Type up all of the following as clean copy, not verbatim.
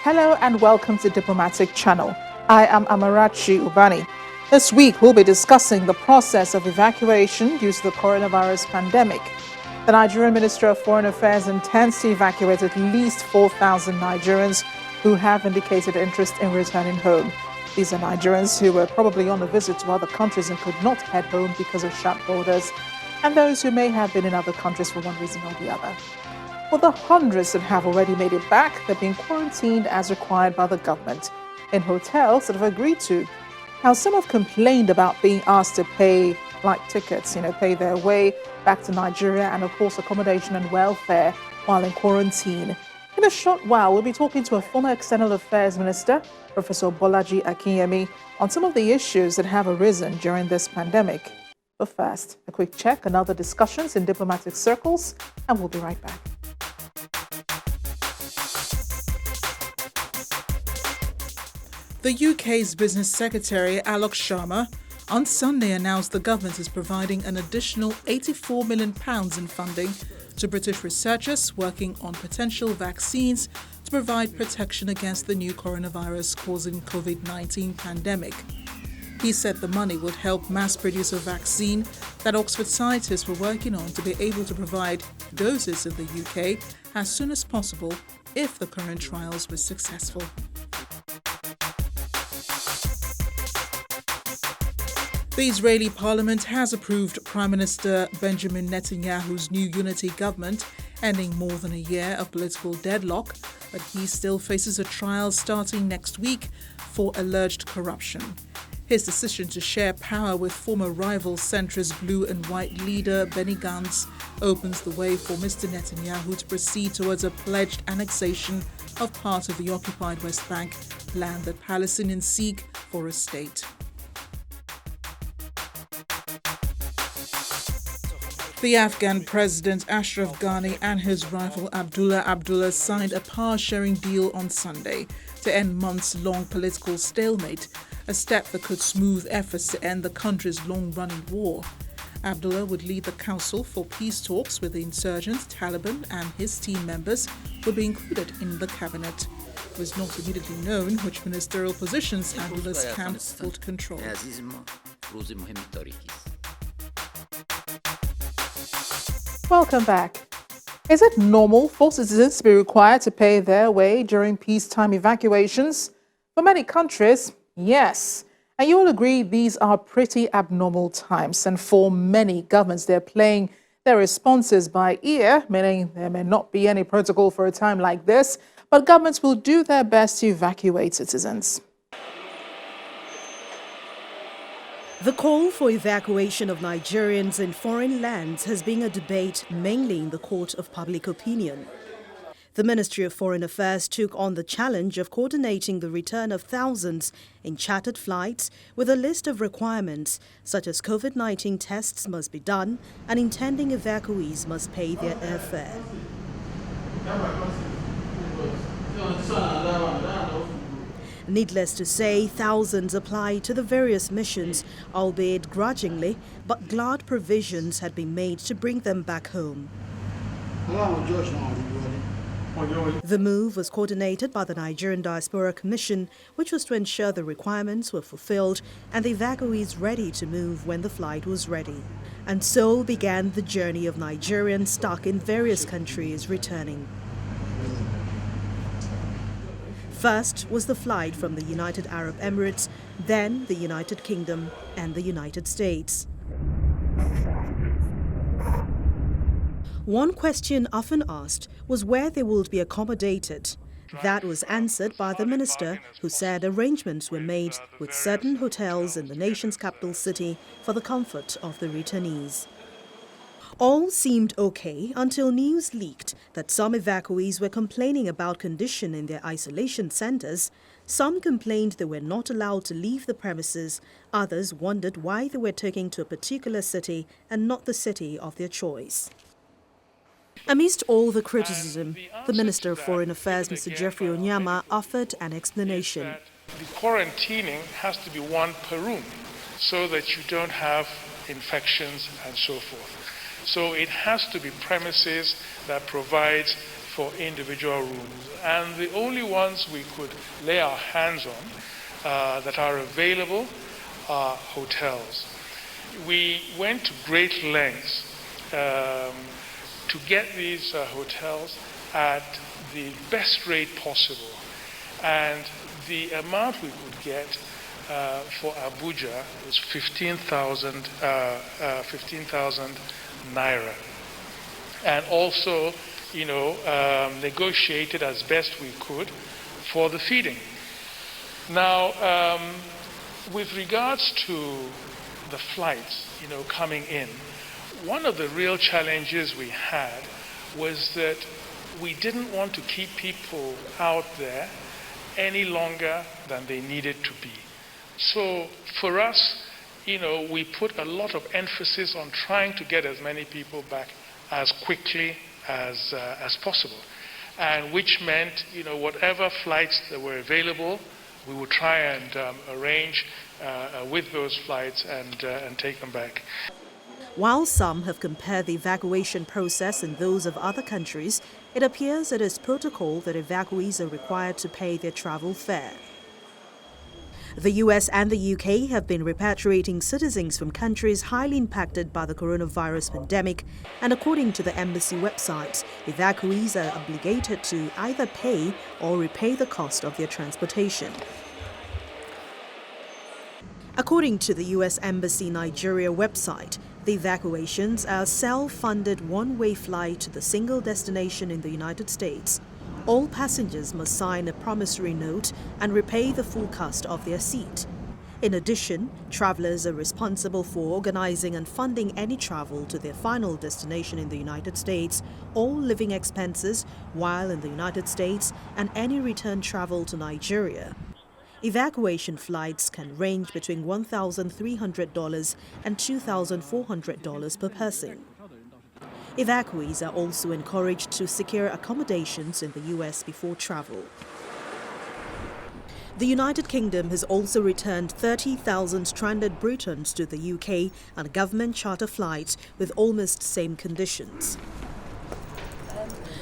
Hello and welcome to Diplomatic Channel. I am Amarachi Ubani. This week we'll be discussing the process of evacuation due to the coronavirus pandemic. The Nigerian Ministry of Foreign Affairs intends to evacuate at least 4,000 Nigerians who have indicated interest in returning home. These are Nigerians who were probably on a visit to other countries and could not head home because of shut borders, and those who may have been in other countries for one reason or the other. For the hundreds that have already made it back, they're being quarantined as required by the government in hotels that have agreed to. Now, some have complained about being asked to pay flight tickets, pay their way back to Nigeria, and of course accommodation and welfare while in quarantine. In a short while, we'll be talking to a former External Affairs Minister, Professor Bolaji Akinyemi, on some of the issues that have arisen during this pandemic. But first, a quick check on other discussions in diplomatic circles, and we'll be right back. The UK's Business Secretary, Alok Sharma, on Sunday announced the government is providing an additional £84 million in funding to British researchers working on potential vaccines to provide protection against the new coronavirus causing COVID-19 pandemic. He said the money would help mass produce a vaccine that Oxford scientists were working on to be able to provide doses in the UK as soon as possible if the current trials were successful. The Israeli parliament has approved Prime Minister Benjamin Netanyahu's new unity government, ending more than a year of political deadlock, but he still faces a trial starting next week for alleged corruption. His decision to share power with former rival centrist blue and white leader Benny Gantz opens the way for Mr. Netanyahu to proceed towards a pledged annexation of part of the occupied West Bank, land that Palestinians seek for a state. The Afghan President Ashraf Ghani and his rival Abdullah signed a power-sharing deal on Sunday to end months-long political stalemate, a step that could smooth efforts to end the country's long-running war. Abdullah would lead the Council for Peace talks with the insurgents, Taliban, and his team members would be included in the cabinet. It was not immediately known which ministerial positions Abdullah's camp would control. Welcome back. Is it normal for citizens to be required to pay their way during peacetime evacuations? For many countries, yes. And you will agree these are pretty abnormal times. And for many governments, they're playing their responses by ear, meaning there may not be any protocol for a time like this, but governments will do their best to evacuate citizens. The call for evacuation of Nigerians in foreign lands has been a debate mainly in the court of public opinion. The Ministry of Foreign Affairs took on the challenge of coordinating the return of thousands in chartered flights with a list of requirements such as COVID-19 tests must be done and intending evacuees must pay their airfare. Needless to say, thousands applied to the various missions, albeit grudgingly, but glad provisions had been made to bring them back home. The move was coordinated by the Nigerian Diaspora Commission, which was to ensure the requirements were fulfilled and the evacuees ready to move when the flight was ready. And so began the journey of Nigerians stuck in various countries returning. First was the flight from the United Arab Emirates, then the United Kingdom and the United States. One question often asked was where they would be accommodated. That was answered by the minister, who said arrangements were made with certain hotels in the nation's capital city for the comfort of the returnees. All seemed okay until news leaked that some evacuees were complaining about condition in their isolation centers. Some complained they were not allowed to leave the premises. Others wondered why they were taken to a particular city and not the city of their choice. Amidst all the criticism, the Minister of Foreign Affairs, Mr. Geoffrey Onyama, offered an explanation. The quarantining has to be one per room so that you don't have infections and so forth. So it has to be premises that provides for individual rooms. And the only ones we could lay our hands on that are available are hotels. We went to great lengths to get these hotels at the best rate possible. And the amount we could get for Abuja was 15,000 naira. And also, negotiated as best we could for the feeding. Now, with regards to the flights, coming in, one of the real challenges we had was that we didn't want to keep people out there any longer than they needed to be. So for us, we put a lot of emphasis on trying to get as many people back as quickly as possible, and which meant, whatever flights that were available, we would try and arrange with those flights and take them back. While some have compared the evacuation process and those of other countries, it appears it is protocol that evacuees are required to pay their travel fare. The US and the UK have been repatriating citizens from countries highly impacted by the coronavirus pandemic, and according to the embassy websites, evacuees are obligated to either pay or repay the cost of their transportation. According to the US Embassy Nigeria website, the evacuations are a self-funded one-way flight to the single destination in the United States. All passengers must sign a promissory note and repay the full cost of their seat. In addition, travelers are responsible for organizing and funding any travel to their final destination in the United States, all living expenses while in the United States, and any return travel to Nigeria. Evacuation flights can range between $1,300 and $2,400 per person. Evacuees are also encouraged to secure accommodations in the US before travel. The United Kingdom has also returned 30,000 stranded Britons to the UK on government charter flights with almost same conditions.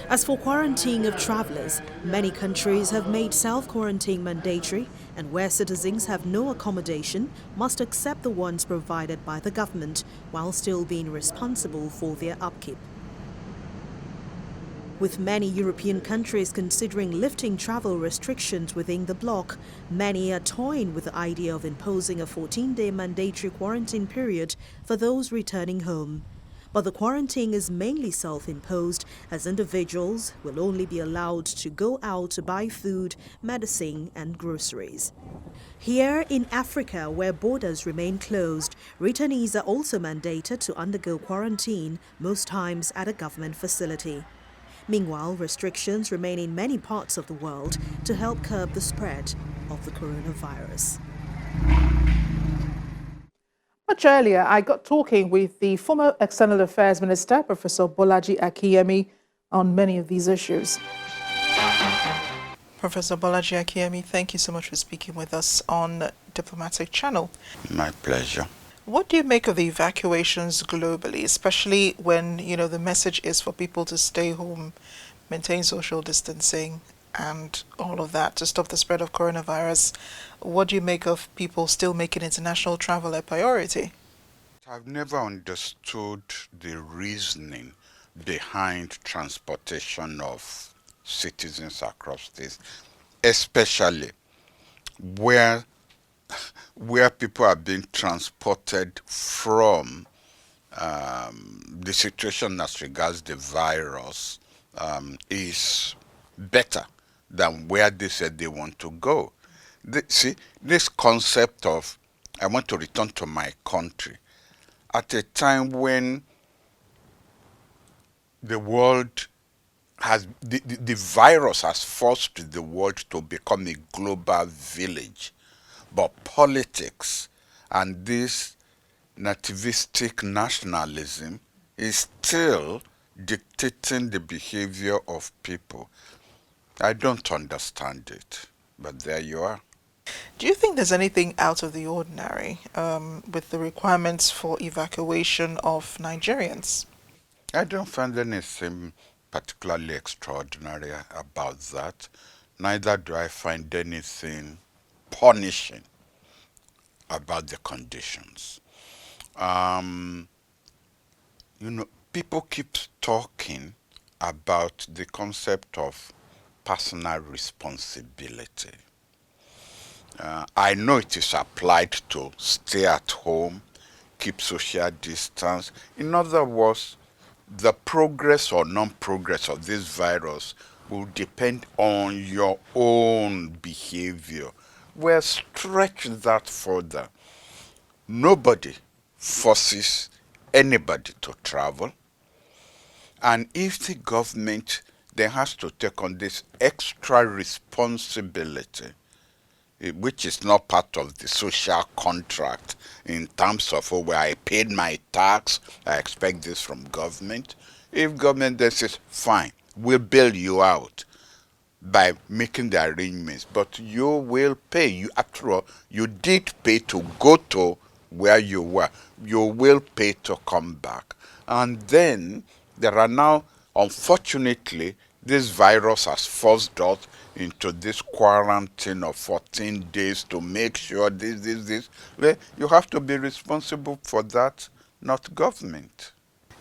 As for quarantine of travellers, many countries have made self-quarantine mandatory, and where citizens have no accommodation must accept the ones provided by the government while still being responsible for their upkeep. With many European countries considering lifting travel restrictions within the bloc, many are toying with the idea of imposing a 14-day mandatory quarantine period for those returning home. But the quarantine is mainly self-imposed, as individuals will only be allowed to go out to buy food, medicine and groceries. Here in Africa, where borders remain closed, returnees are also mandated to undergo quarantine, most times at a government facility. Meanwhile, restrictions remain in many parts of the world to help curb the spread of the coronavirus. Much earlier, I got talking with the former External Affairs Minister, Professor Bolaji Akiyemi, on many of these issues. Professor Bolaji Akiyemi, thank you so much for speaking with us on Diplomatic Channel. My pleasure. What do you make of the evacuations globally, especially when, the message is for people to stay home, maintain social distancing, and all of that to stop the spread of coronavirus? What do you make of people still making international travel a priority? I've never understood the reasoning behind transportation of citizens across this, especially where people are being transported from. The situation as regards the virus is better than where they said they want to go. See, this concept of I want to return to my country at a time when the world has, the virus has forced the world to become a global village, but politics and this nativistic nationalism is still dictating the behavior of people. I don't understand it, but there you are. Do you think there's anything out of the ordinary with the requirements for evacuation of Nigerians? I don't find anything particularly extraordinary about that. Neither do I find anything punishing about the conditions. Um, People keep talking about the concept of personal responsibility. I know it is applied to stay at home, keep social distance. In other words, the progress or non-progress of this virus will depend on your own behavior. We'll stretch that further. Nobody forces anybody to travel. And if the government then has to take on this extra responsibility, which is not part of the social contract in terms of, oh, well, I paid my tax, I expect this from government. If government then says, fine, we'll bail you out by making the arrangements, but you will pay. You, after all, you did pay to go to where you were. You will pay to come back. And then there are now, unfortunately, this virus has forced us into this quarantine of 14 days to make sure this. Well, you have to be responsible for that, not government.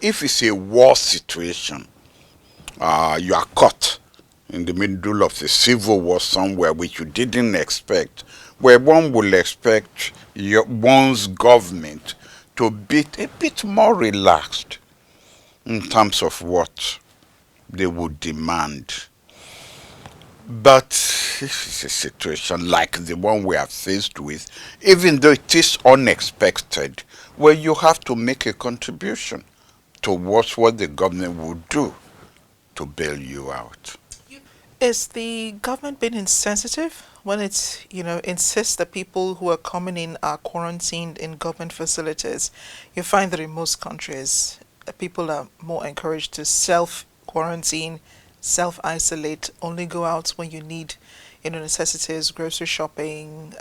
If it's a war situation, you are caught in the middle of a civil war somewhere which you didn't expect, where one will expect one's government to be a bit more relaxed in terms of what they would demand. But if it's a situation like the one we are faced with, even though it is unexpected, well, you have to make a contribution towards what the government would do to bail you out. Is the government being insensitive when it, insists that people who are coming in are quarantined in government facilities? You find that in most countries, people are more encouraged to self-quarantine, self-isolate, only go out when you need, necessities, grocery shopping,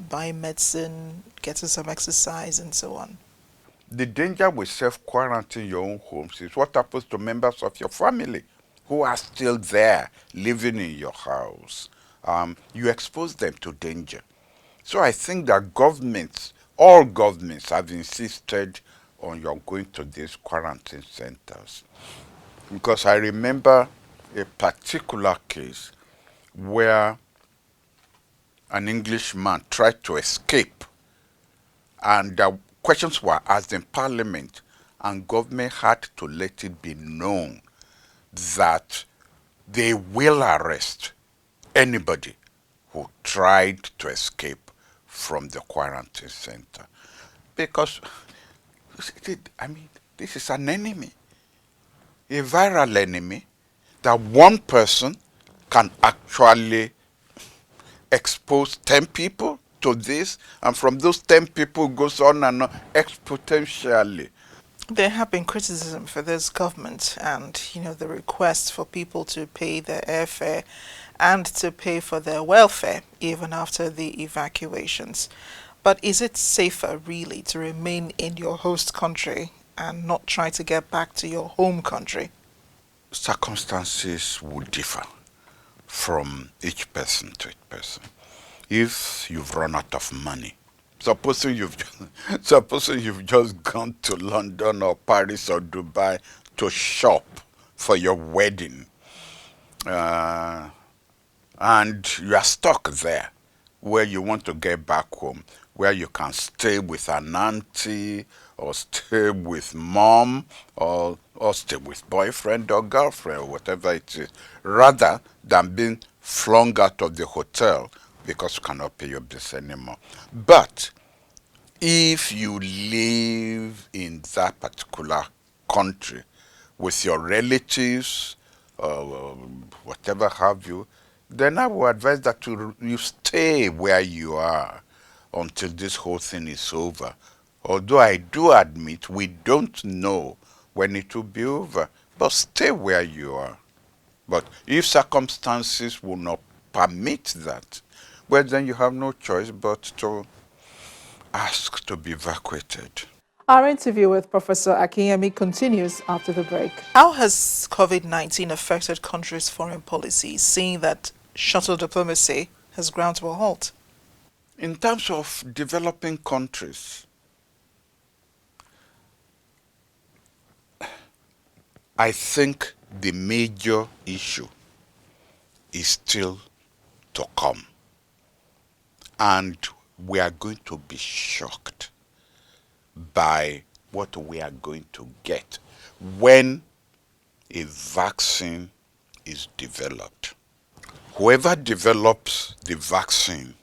buying medicine, getting some exercise, and so on. The danger with self-quarantine your own homes is what happens to members of your family who are still there living in your house. You expose them to danger. So I think that all governments have insisted on your going to these quarantine centers. Because I remember a particular case where an Englishman tried to escape, and questions were asked in Parliament, and government had to let it be known that they will arrest anybody who tried to escape from the quarantine center. Because, this is an enemy, a viral enemy, that one person can actually expose 10 people to this, and from those 10 people goes on and on exponentially. There have been criticism for this government and, the request for people to pay their airfare and to pay for their welfare even after the evacuations. But is it safer really to remain in your host country and not try to get back to your home country? Circumstances will differ from each person to each person. If you've run out of money, supposing you've just gone to London or Paris or Dubai to shop for your wedding, and you are stuck there, where you want to get back home, where you can stay with an auntie or stay with mom or stay with boyfriend or girlfriend or whatever it is, rather than being flung out of the hotel because you cannot pay your bills anymore. But if you live in that particular country with your relatives, whatever have you, then I would advise that you stay where you are until this whole thing is over. Although I do admit we don't know when it will be over, but stay where you are. But if circumstances will not permit that, well, then you have no choice but to ask to be evacuated. Our interview with Professor Akinyemi continues after the break. How has COVID-19 affected countries' foreign policy, seeing that shuttle diplomacy has ground to a halt? In terms of developing countries, I think the major issue is still to come. And we are going to be shocked by what we are going to get when a vaccine is developed. Whoever develops the vaccine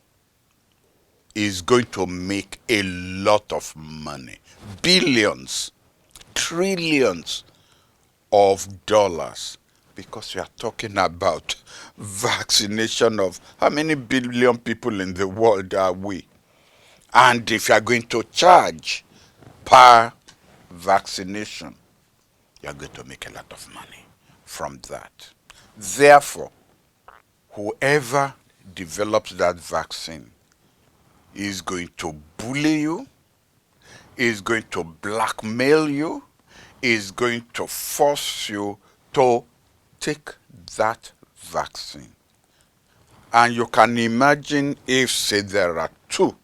is going to make a lot of money, billions, trillions of dollars, because we are talking about vaccination of how many billion people in the world are we? And if you are going to charge per vaccination, you are going to make a lot of money from that. Therefore, whoever develops that vaccine is going to bully you, is going to blackmail you, is going to force you to take that vaccine. And you can imagine if, say, there are 2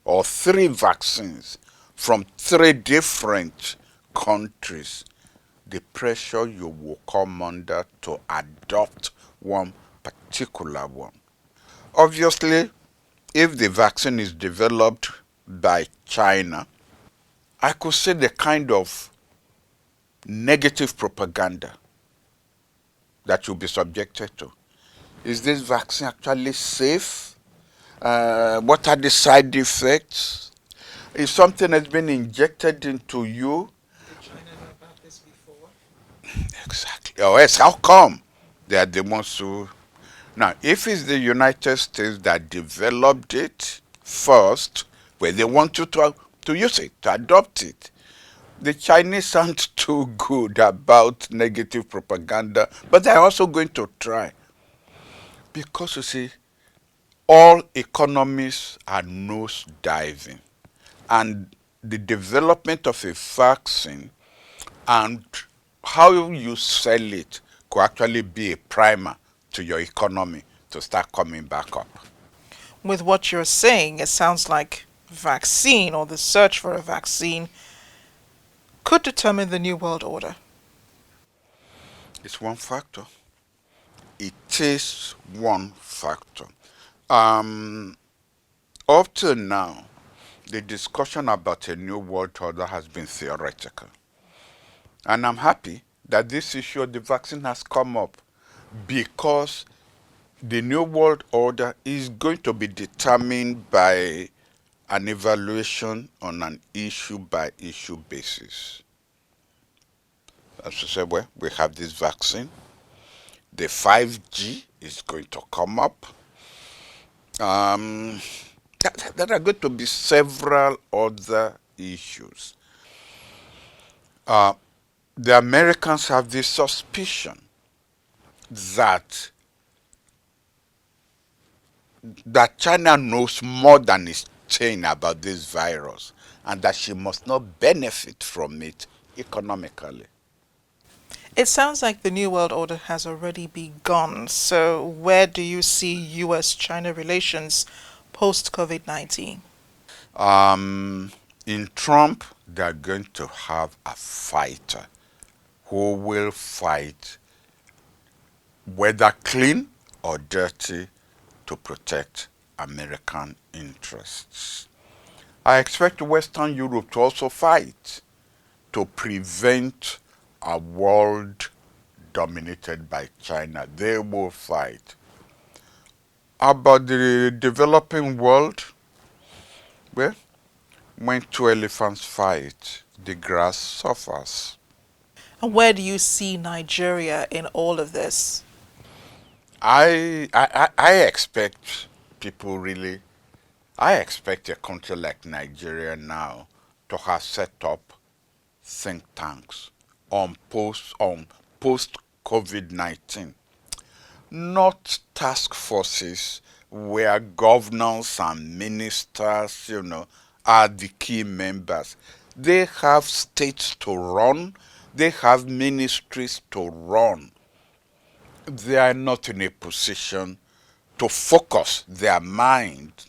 or 3 vaccines from 3 different countries, the pressure you will come under to adopt one particular one. Obviously, if the vaccine is developed by China, I could say the kind of negative propaganda that you'll be subjected to. Is this vaccine actually safe? What are the side effects? If something has been injected into you. Did China know about this before? Exactly. Oh, yes, how come? They are the ones who. Now, if it's the United States that developed it first, where they want you to use it, to adopt it, the Chinese aren't too good about negative propaganda, but they're also going to try. Because you see, all economies are nose diving, and the development of a vaccine and how you sell it could actually be a primer to your economy to start coming back up. With what you're saying, it sounds like vaccine or the search for a vaccine could determine the new world order. It's one factor. It is one factor. Um, Up to now, the discussion about a new world order has been theoretical. And I'm happy that this issue of the vaccine has come up, because the new world order is going to be determined by an evaluation on an issue by issue basis. As I said, well, we have this vaccine. The 5G is going to come up. There are going to be several other issues. The Americans have this suspicion that China knows more than is saying about this virus, and that she must not benefit from it economically. It sounds like the New World Order has already begun. So, where do you see US China relations post COVID 19? In Trump, they're going to have a fighter who will fight, whether clean or dirty, to protect American interests. I expect Western Europe to also fight to prevent a world dominated by China. They will fight. About the developing world, well, when 2 elephants fight, the grass suffers. And where do you see Nigeria in all of this? I expect people really, I expect a country like Nigeria now to have set up think tanks on post COVID-19, not task forces where governors and ministers, are the key members. They have states to run. They have ministries to run. They are not in a position to focus their mind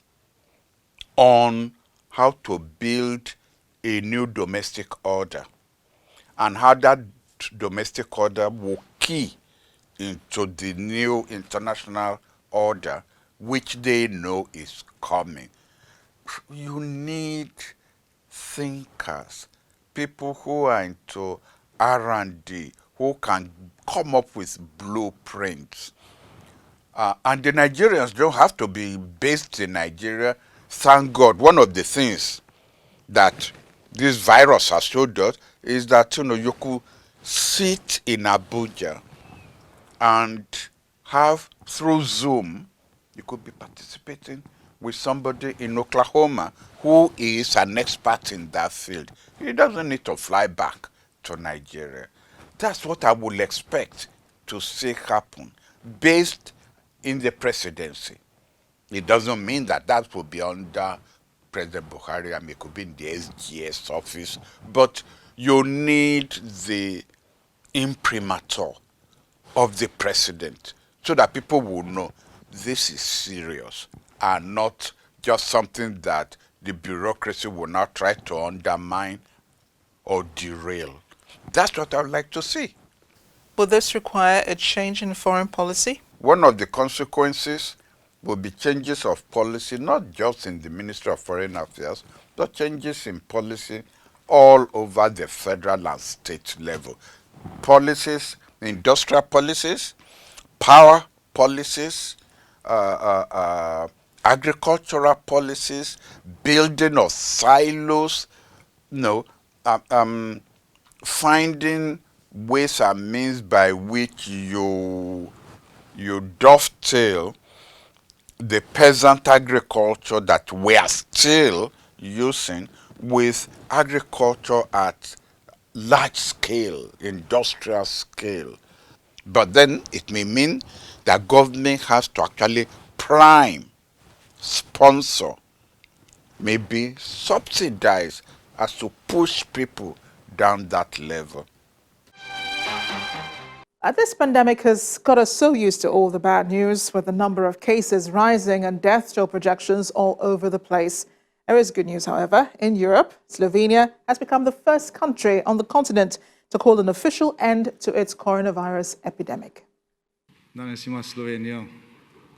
on how to build a new domestic order and how that domestic order will key into the new international order which they know is coming. You need thinkers, people who are into R&D, who can come up with blueprints. And the Nigerians don't have to be based in Nigeria. Thank God. One of the things that this virus has showed us is that you could sit in Abuja and have through Zoom, you could be participating with somebody in Oklahoma who is an expert in that field. He doesn't need to fly back to Nigeria. That's what I would expect to see happen based in the presidency. It doesn't mean that that will be under President Buhari. I mean, it could be in the SGS office, but you need the imprimatur of the president so that people will know this is serious and not just something that the bureaucracy will now try to undermine or derail. That's what I would like to see. Will this require a change in foreign policy? One of the consequences will be changes of policy, not just in the Ministry of Foreign Affairs, but changes in policy all over the federal and state level. Policies, industrial policies, power policies, agricultural policies, building of silos, finding ways and means by which you dovetail the peasant agriculture that we are still using with agriculture at large scale, industrial scale. But then it may mean that government has to actually prime, sponsor, maybe subsidize as to push people down that level. This pandemic has got us so used to all the bad news, with the number of cases rising and death toll projections all over the place. There is good news, however. In Europe, Slovenia has become the first country on the continent to call an official end to its coronavirus epidemic. The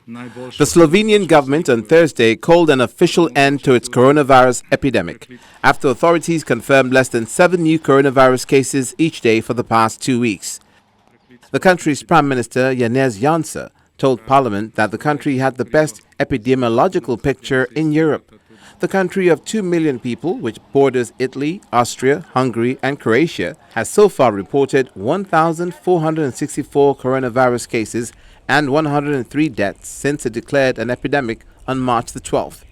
Slovenian government on Thursday called an official end to its coronavirus epidemic after authorities confirmed less than 7 new coronavirus cases each day for the past 2 weeks. The country's Prime Minister, Janez Janša, told Parliament that the country had the best epidemiological picture in Europe. The country of 2 million people, which borders Italy, Austria, Hungary and Croatia, has so far reported 1,464 coronavirus cases and 103 deaths since it declared an epidemic on March the 12th.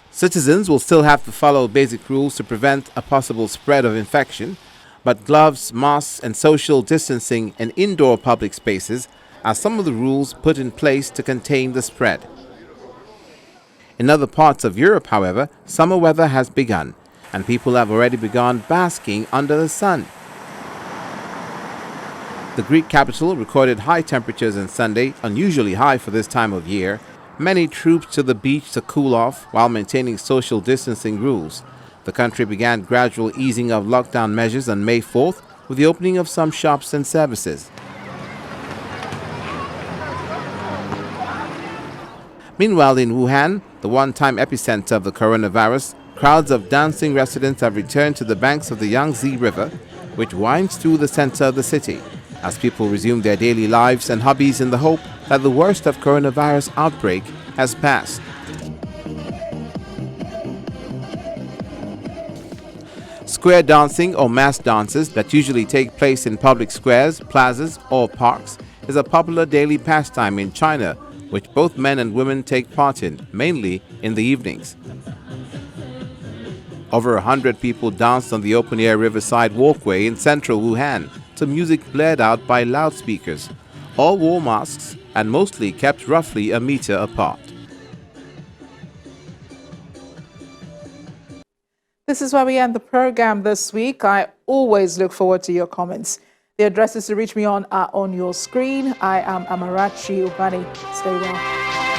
Citizens will still have to follow basic rules to prevent a possible spread of infection, but gloves, masks and social distancing in indoor public spaces are some of the rules put in place to contain the spread. In other parts of Europe, however, summer weather has begun, and people have already begun basking under the sun. The Greek capital recorded high temperatures on Sunday, unusually high for this time of year. Many trooped to the beach to cool off while maintaining social distancing rules. The country began gradual easing of lockdown measures on May 4th with the opening of some shops and services. Meanwhile, in Wuhan, the one-time epicenter of the coronavirus, crowds of dancing residents have returned to the banks of the Yangtze River, which winds through the center of the city, as people resume their daily lives and hobbies in the hope that the worst of coronavirus outbreak has passed. Square dancing or mass dances that usually take place in public squares, plazas or parks is a popular daily pastime in China, which both men and women take part in, mainly in the evenings. Over 100 people danced on the open-air riverside walkway in central Wuhan to music blared out by loudspeakers. All wore masks and mostly kept roughly a meter apart. This is where we end the program this week. I always look forward to your comments. The addresses to reach me on are on your screen. I am Amarachi Ubani. Stay well.